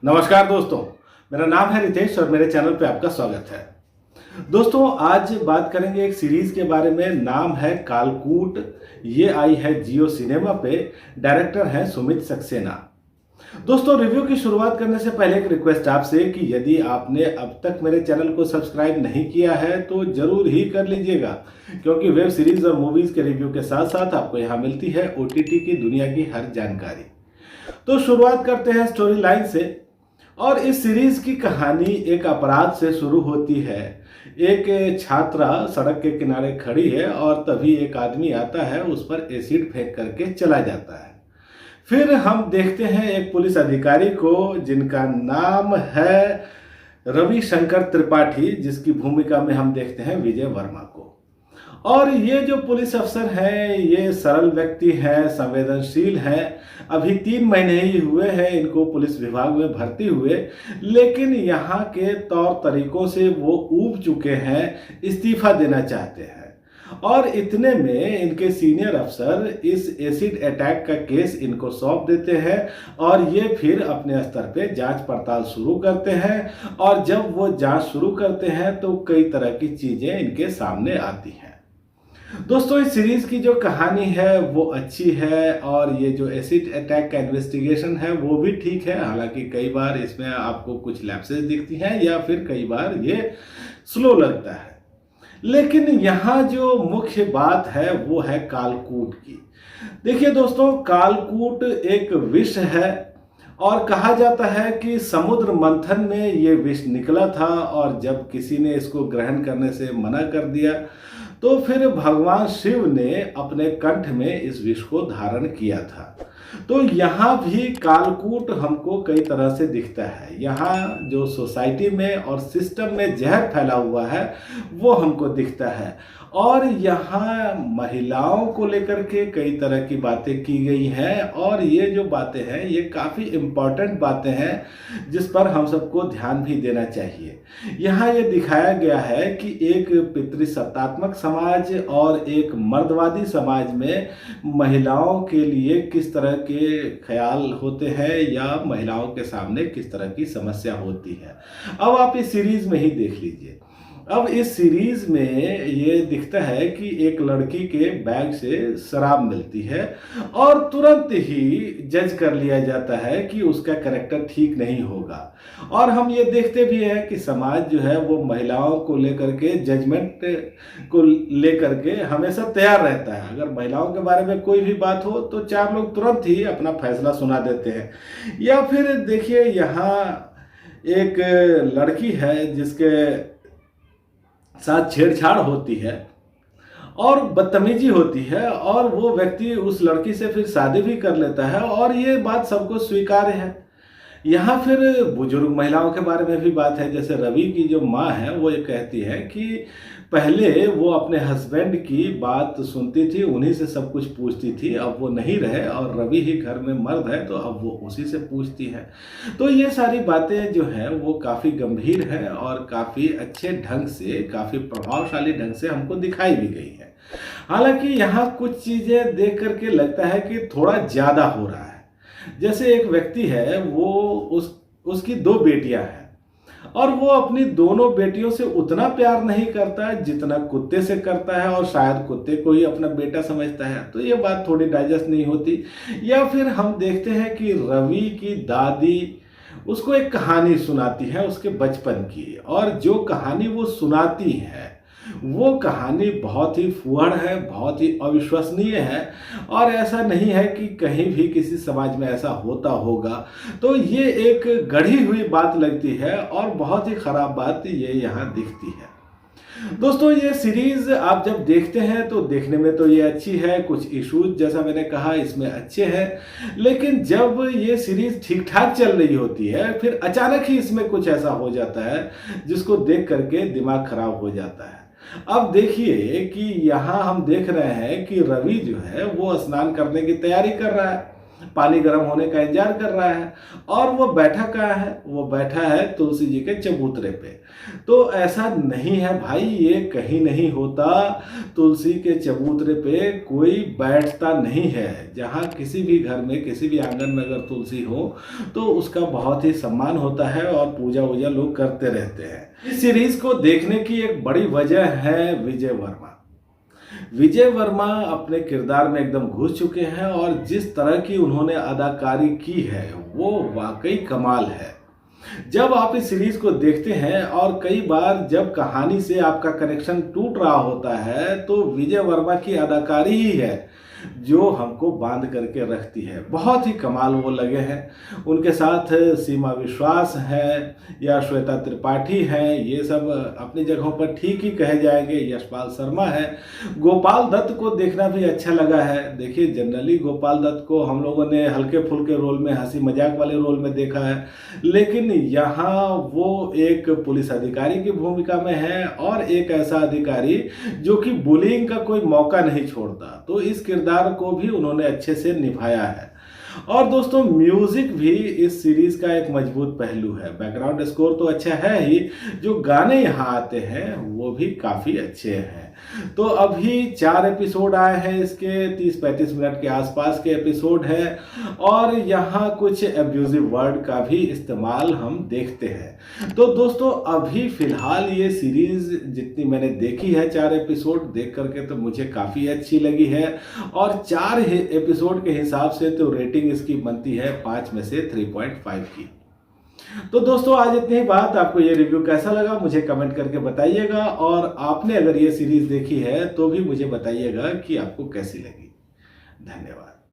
नमस्कार दोस्तों, मेरा नाम है रितेश और मेरे चैनल पे आपका स्वागत है। दोस्तों, आज बात करेंगे एक सीरीज के बारे में। नाम है कालकूट। ये आई है जियो सिनेमा पे। डायरेक्टर हैं सुमित सक्सेना। दोस्तों, रिव्यू की शुरुआत करने से पहले एक रिक्वेस्ट आपसे कि यदि आपने अब तक मेरे चैनल को सब्सक्राइब नहीं किया है तो जरूर ही कर लीजिएगा, क्योंकि वेब सीरीज और मूवीज के रिव्यू के साथ साथ आपको यहाँ मिलती है ओटीटी की दुनिया की हर जानकारी। तो शुरुआत करते हैं स्टोरी लाइन से। और इस सीरीज की कहानी एक अपराध से शुरू होती है। एक छात्रा सड़क के किनारे खड़ी है और तभी एक आदमी आता है, उस पर एसिड फेंक करके चला जाता है। फिर हम देखते हैं एक पुलिस अधिकारी को जिनका नाम है रविशंकर त्रिपाठी, जिसकी भूमिका में हम देखते हैं विजय वर्मा को। और ये जो पुलिस अफसर हैं ये सरल व्यक्ति हैं, संवेदनशील हैं। अभी 3 महीने ही हुए हैं इनको पुलिस विभाग में भर्ती हुए, लेकिन यहाँ के तौर तरीकों से वो ऊब चुके हैं, इस्तीफा देना चाहते हैं। और इतने में इनके सीनियर अफसर इस एसिड अटैक का केस इनको सौंप देते हैं और ये फिर अपने स्तर पे जांच पड़ताल शुरू करते हैं। और जब वो जांच शुरू करते हैं तो कई तरह की चीजें इनके सामने आती हैं। दोस्तों, इस सीरीज की जो कहानी है वो अच्छी है और ये जो एसिड अटैक का इन्वेस्टिगेशन है वो भी ठीक है। हालांकि कई बार इसमें आपको कुछ लैप्सेस दिखती हैं या फिर कई बार ये स्लो लगता है। लेकिन यहाँ जो मुख्य बात है वो है कालकूट की। देखिए दोस्तों, कालकूट एक विष है और कहा जाता है कि समुद्र मंथन में ये विष निकला था और जब किसी ने इसको ग्रहण करने से मना कर दिया तो फिर भगवान शिव ने अपने कंठ में इस विष को धारण किया था। तो यहाँ भी कालकूट हमको कई तरह से दिखता है। यहाँ जो सोसाइटी में और सिस्टम में जहर फैला हुआ है वो हमको दिखता है। और यहाँ महिलाओं को लेकर के कई तरह की बातें की गई हैं और ये जो बातें हैं ये काफ़ी इम्पॉर्टेंट बातें हैं जिस पर हम सबको ध्यान भी देना चाहिए। यहाँ ये दिखाया गया है कि एक पितृसत्तात्मक समाज और एक मर्दवादी समाज में महिलाओं के लिए किस तरह के ख्याल होते हैं या महिलाओं के सामने किस तरह की समस्या होती है। अब आप इस सीरीज में ही देख लीजिए। अब इस सीरीज में ये दिखता है कि एक लड़की के बैग से शराब मिलती है और तुरंत ही जज कर लिया जाता है कि उसका कैरेक्टर ठीक नहीं होगा। और हम ये देखते भी हैं कि समाज जो है वो महिलाओं को लेकर के जजमेंट को लेकर के हमेशा तैयार रहता है। अगर महिलाओं के बारे में कोई भी बात हो तो 4 लोग तुरंत ही अपना फैसला सुना देते हैं। या फिर देखिए, यहाँ एक लड़की है जिसके साथ छेड़छाड़ होती है और बदतमीजी होती है और वो व्यक्ति उस लड़की से फिर शादी भी कर लेता है और ये बात सबको स्वीकार्य है। यहाँ फिर बुजुर्ग महिलाओं के बारे में भी बात है। जैसे रवि की जो माँ है वो ये कहती है कि पहले वो अपने हस्बैंड की बात सुनती थी, उन्हीं से सब कुछ पूछती थी। अब वो नहीं रहे और रवि ही घर में मर्द है तो अब वो उसी से पूछती है। तो ये सारी बातें जो हैं वो काफ़ी गंभीर हैं और काफ़ी अच्छे ढंग से, काफ़ी प्रभावशाली ढंग से हमको दिखाई भी गई है। हालांकि यहाँ कुछ चीज़ें देख करके लगता है कि थोड़ा ज़्यादा हो रहा है। जैसे एक व्यक्ति है, वो उसकी 2 बेटियां हैं और वो अपनी दोनों बेटियों से उतना प्यार नहीं करता है जितना कुत्ते से करता है और शायद कुत्ते को ही अपना बेटा समझता है। तो ये बात थोड़ी डाइजेस्ट नहीं होती। या फिर हम देखते हैं कि रवि की दादी उसको एक कहानी सुनाती है उसके बचपन की, और जो कहानी वो सुनाती है वो कहानी बहुत ही फूहड़ है, बहुत ही अविश्वसनीय है और ऐसा नहीं है कि कहीं भी किसी समाज में ऐसा होता होगा। तो ये एक गढ़ी हुई बात लगती है और बहुत ही ख़राब बात ये यहाँ दिखती है। दोस्तों, ये सीरीज आप जब देखते हैं तो देखने में तो ये अच्छी है। कुछ इश्यूज जैसा मैंने कहा इसमें अच्छे हैं, लेकिन जब ये सीरीज ठीक ठाक चल रही होती है फिर अचानक ही इसमें कुछ ऐसा हो जाता है जिसको देख करके दिमाग खराब हो जाता है। अब देखिए कि यहाँ हम देख रहे हैं कि रवि जो है वो स्नान करने की तैयारी कर रहा है पानी गर्म होने का इंतजार कर रहा है। और वो बैठा कहाँ है? वो बैठा है तुलसी जी के चबूतरे पे। तो ऐसा नहीं है भाई, ये कहीं नहीं होता। तुलसी के चबूतरे पे कोई बैठता नहीं है। जहाँ किसी भी घर में, किसी भी आंगन में अगर तुलसी हो तो उसका बहुत ही सम्मान होता है और पूजा वूजा लोग करते रहते हैं। इस सीरीज को देखने की एक बड़ी वजह है विजय वर्मा। विजय वर्मा अपने किरदार में एकदम घुस चुके हैं और जिस तरह की उन्होंने अदाकारी की है वो वाकई कमाल है। जब आप इस सीरीज को देखते हैं और कई बार जब कहानी से आपका कनेक्शन टूट रहा होता है तो विजय वर्मा की अदाकारी ही है जो हमको बांध करके रखती है। बहुत ही कमाल वो लगे हैं। उनके साथ सीमा विश्वास है या श्वेता त्रिपाठी हैं, ये सब अपनी जगहों पर ठीक ही कहे जाएंगे। यशपाल शर्मा है। गोपाल दत्त को देखना भी अच्छा लगा है। देखिए, जनरली गोपाल दत्त को हम लोगों ने हल्के फुल्के रोल में, हंसी मजाक वाले रोल में देखा है, लेकिन यहाँ वो एक पुलिस अधिकारी की भूमिका में है और एक ऐसा अधिकारी जो कि बुलिंग का कोई मौका नहीं छोड़ता। तो इस किरदार को भी उन्होंने अच्छे से निभाया है। और दोस्तों, म्यूजिक भी इस सीरीज का एक मजबूत पहलू है। बैकग्राउंड स्कोर तो अच्छा है ही, जो गाने यहाँ आते हैं वो भी काफी अच्छे हैं। तो अभी 4 एपिसोड आए हैं इसके, 30-35 मिनट के आसपास के एपिसोड है और यहाँ कुछ एब्यूजिव वर्ड का भी इस्तेमाल हम देखते हैं। तो दोस्तों, अभी फिलहाल ये सीरीज जितनी मैंने देखी है, 4 एपिसोड देख करके तो मुझे काफ़ी अच्छी लगी है और 4 एपिसोड के हिसाब से तो रेटिंग इसकी बनती है 5 में से 3.5 की। तो दोस्तों, आज इतनी ही बात। आपको ये रिव्यू कैसा लगा मुझे कमेंट करके बताइएगा और आपने अगर ये सीरीज देखी है तो भी मुझे बताइएगा कि आपको कैसी लगी। धन्यवाद।